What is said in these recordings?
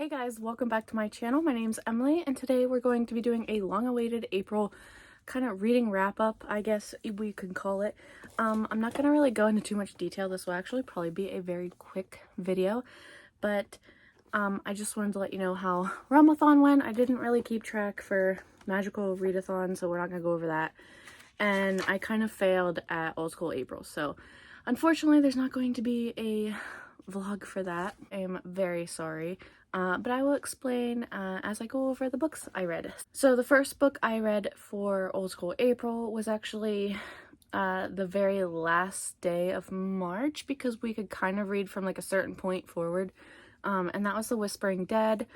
Hey guys, welcome back to my channel. My name's Emily and today we're going to be doing a long-awaited April kind of reading wrap-up, I guess we could call it. I'm not going to really go into too much detail. This will actually probably be a very quick video, but I just wanted to let you know how Realmathon went. I didn't really keep track for Magical Readathon, so we're not going to go over that. And I kind of failed at Old School April, so unfortunately there's not going to be a vlog for that. I'm very sorry. But I will explain as I go over the books I read. So the first book I read for Old School April was actually the very last day of March, because we could kind of read from like a certain point forward, and that was The Whispering Dead.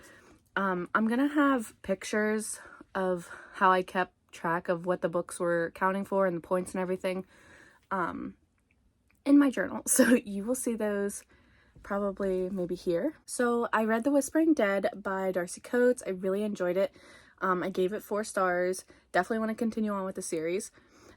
I'm gonna have pictures of how I kept track of what the books were counting for and the points and everything in my journal, so you will see those probably maybe here. So I read The Whispering Dead by Darcy Coates. I really enjoyed it. I gave it 4 stars. Definitely want to continue on with the series.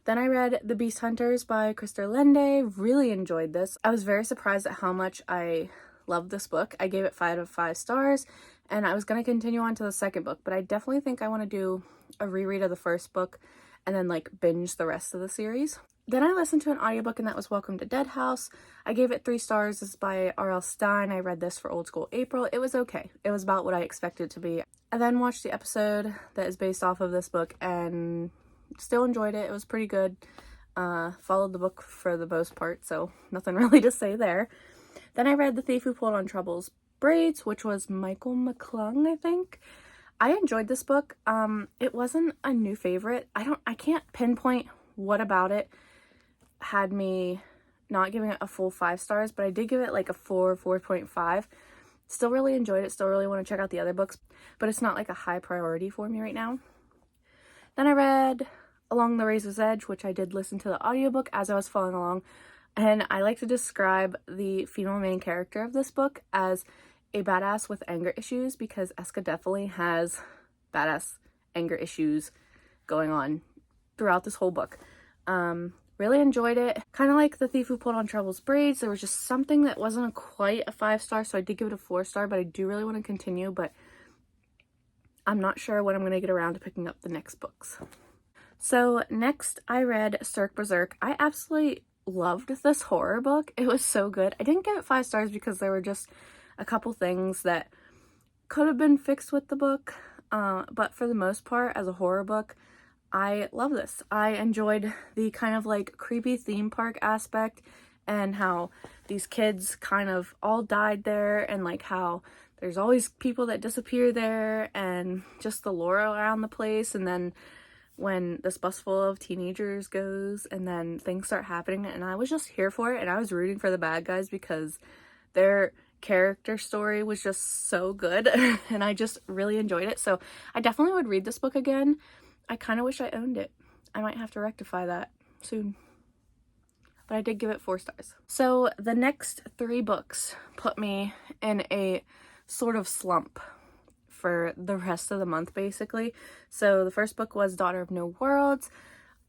Then I read The Beast Hunters by Krista Lende. Really enjoyed this. I was very surprised at how much I loved this book. I gave it 5 out of 5 stars, and I was going to continue on to the second book, but I definitely think I want to do a reread of the first book and then like binge the rest of the series. Then I listened to an audiobook, and that was Welcome to Dead House. I gave it 3 stars. This is by R.L. Stine. I read this for Old School April. It was okay. It was about what I expected it to be. I then watched the episode that is based off of this book and still enjoyed it. It was pretty good. Followed the book for the most part, so nothing really to say there. Then I read The Thief Who Pulled on Trouble's Braids, which was Michael McClung, I think. I enjoyed this book. It wasn't a new favorite. I can't pinpoint what about it had me not giving it a full 5 stars, but I did give it like a 4.5. Still really enjoyed it. Still really want to check out the other books, but it's not like a high priority for me right now. Then I read Along the Razor's Edge, which I did listen to the audiobook as I was following along, and I like to describe the female main character of this book as a badass with anger issues, because Eska definitely has badass anger issues going on throughout this whole book. Really enjoyed it. Kind of like The Thief Who Pulled on Trouble's Braids, there was just something that wasn't quite a 5 star, so I did give it a 4 star, but I do really want to continue, but I'm not sure when I'm going to get around to picking up the next books. So next I read Cirque Berserk. I absolutely loved this horror book. It was so good. I didn't give it 5 stars because there were just a couple things that could have been fixed with the book, but for the most part, as a horror book, I love this. I enjoyed the kind of like creepy theme park aspect, and how these kids kind of all died there, and like how there's always people that disappear there, and just the lore around the place. And then when this bus full of teenagers goes, and then things start happening, and I was just here for it, and I was rooting for the bad guys because their character story was just so good and I just really enjoyed it. So I definitely would read this book again. I kind of wish I owned it. I might have to rectify that soon. But I did give it 4 stars. So the next 3 books put me in a sort of slump for the rest of the month, basically. So the first book was Daughter of No Worlds.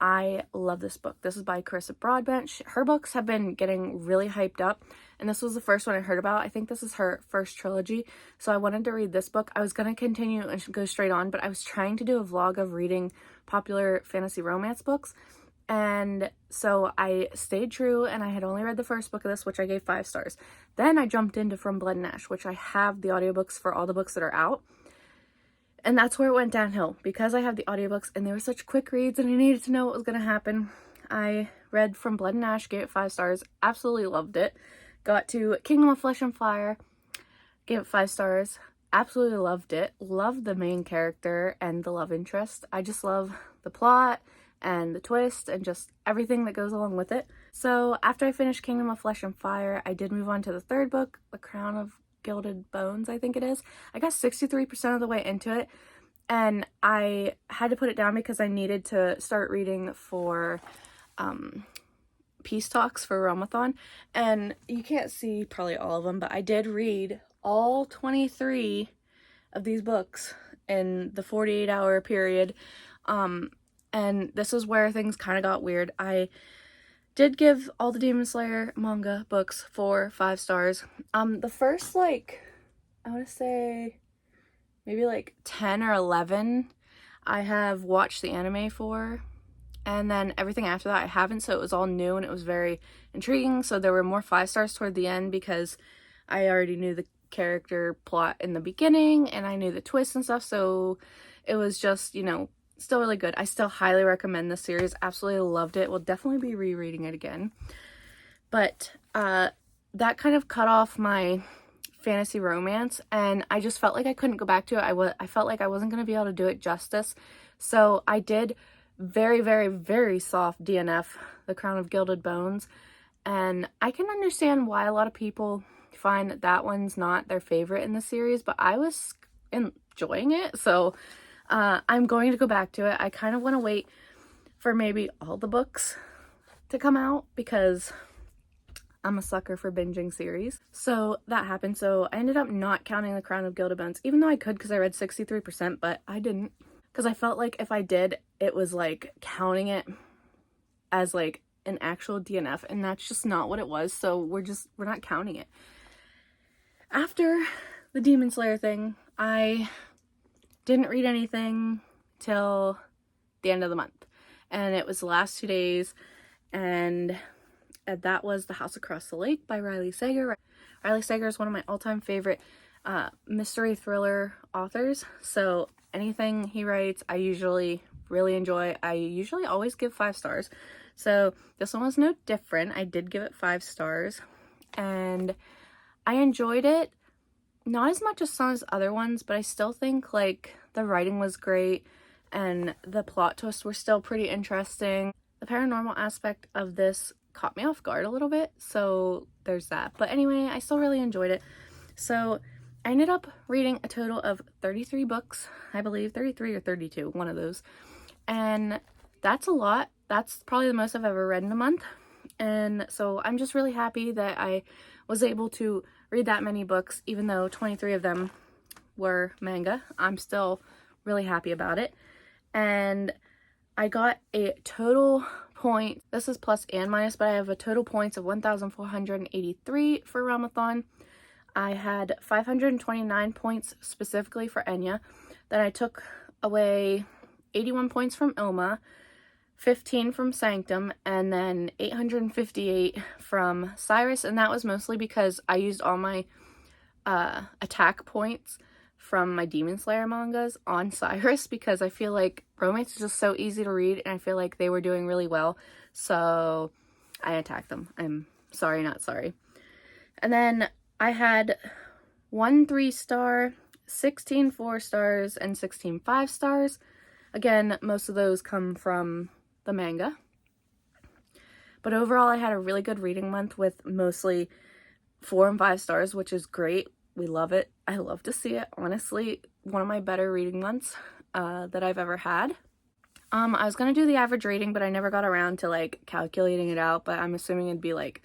I love this book. This is by Carissa Broadbent. Her books have been getting really hyped up, and this was the first one I heard about. I think this is her first trilogy, so I wanted to read this book. I was going to continue and go straight on, but I was trying to do a vlog of reading popular fantasy romance books, and so I stayed true, and I had only read the first book of this, which I gave 5 stars. Then I jumped into From Blood and Ash, which I have the audiobooks for all the books that are out. And that's where it went downhill, because I have the audiobooks and they were such quick reads and I needed to know what was going to happen. I read From Blood and Ash, gave it 5 stars, absolutely loved it. Got to Kingdom of Flesh and Fire, gave it 5 stars, absolutely loved it. Loved the main character and the love interest. I just love the plot and the twist and just everything that goes along with it. So after I finished Kingdom of Flesh and Fire, I did move on to the third book, The Crown of Gilded Bones, I think it is. I got 63% of the way into it, and I had to put it down because I needed to start reading for peace talks for Realmathon, and you can't see probably all of them, but I did read all 23 of these books in the 48-hour period, and this is where things kind of got weird. I did give all the Demon Slayer manga books 5 stars. The first, like, I want to say maybe like 10 or 11 I have watched the anime for, and then everything after that I haven't, so it was all new and it was very intriguing. So there were more 5 stars toward the end because I already knew the character plot in the beginning and I knew the twists and stuff, so it was just, you know, still really good. I still highly recommend this series. Absolutely loved it. Will definitely be rereading it again. But that kind of cut off my fantasy romance, and I just felt like I couldn't go back to it. I felt like I wasn't going to be able to do it justice. So I did very, very, very soft DNF The Crown of Gilded Bones, and I can understand why a lot of people find that that one's not their favorite in the series, but I was enjoying it, so I'm going to go back to it. I kind of want to wait for maybe all the books to come out because I'm a sucker for binging series. So that happened. So I ended up not counting The Crown of Gilded Bones, even though I could because I read 63%, but I didn't. Because I felt like if I did, it was like counting it as like an actual DNF, and that's just not what it was. So we're not counting it. After the Demon Slayer thing, I didn't read anything till the end of the month. And it was the last 2 days, and that was The House Across the Lake by Riley Sager. Riley Sager is one of my all-time favorite mystery thriller authors, so anything he writes I usually really enjoy. I usually always give 5 stars, so this one was no different. I did give it 5 stars, and I enjoyed it. Not as much as some of his other ones, but I still think like the writing was great and the plot twists were still pretty interesting. The paranormal aspect of this caught me off guard a little bit, so there's that. But anyway, I still really enjoyed it. So I ended up reading a total of 33 books, I believe, 33 or 32, one of those. And that's a lot. That's probably the most I've ever read in a month. And so I'm just really happy that I was able to read that many books, even though 23 of them were manga. I'm still really happy about it. And I got a total point, this is plus and minus, but I have a total points of 1,483 for Realmathon. I had 529 points specifically for Enya. Then I took away 81 points from Ilma, 15 from Sanctum, and then 858 from Cyrus, and that was mostly because I used all my attack points from my Demon Slayer mangas on Cyrus because I feel like romance is just so easy to read and I feel like they were doing really well, so I attacked them. I'm sorry, not sorry. And then I had 1 3-star, 16 4-stars, and 16 5-stars. Again, most of those come from the manga. But overall, I had a really good reading month with mostly 4 and 5 stars, which is great. We love it. I love to see it. Honestly, one of my better reading months that I've ever had. I was going to do the average rating, but I never got around to like calculating it out, but I'm assuming it'd be like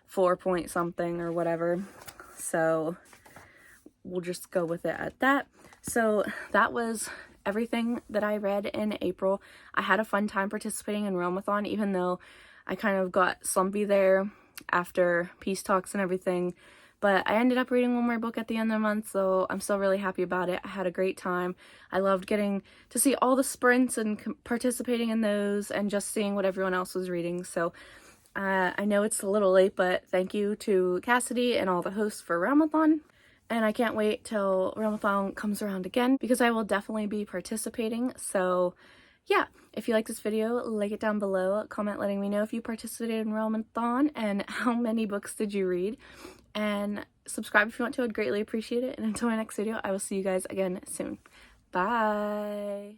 4 point something or whatever. So we'll just go with it at that. So that was everything that I read in April. I had a fun time participating in Realmathon, even though I kind of got slumpy there after peace talks and everything. But I ended up reading one more book at the end of the month, so I'm still really happy about it. I had a great time. I loved getting to see all the sprints and participating in those and just seeing what everyone else was reading. So I know it's a little late, but thank you to Cassidy and all the hosts for Realmathon. And I can't wait till Realmathon comes around again because I will definitely be participating. So yeah, if you like this video, like it down below, comment letting me know if you participated in Realmathon and how many books did you read. And subscribe if you want to, I'd greatly appreciate it. And until my next video, I will see you guys again soon. Bye!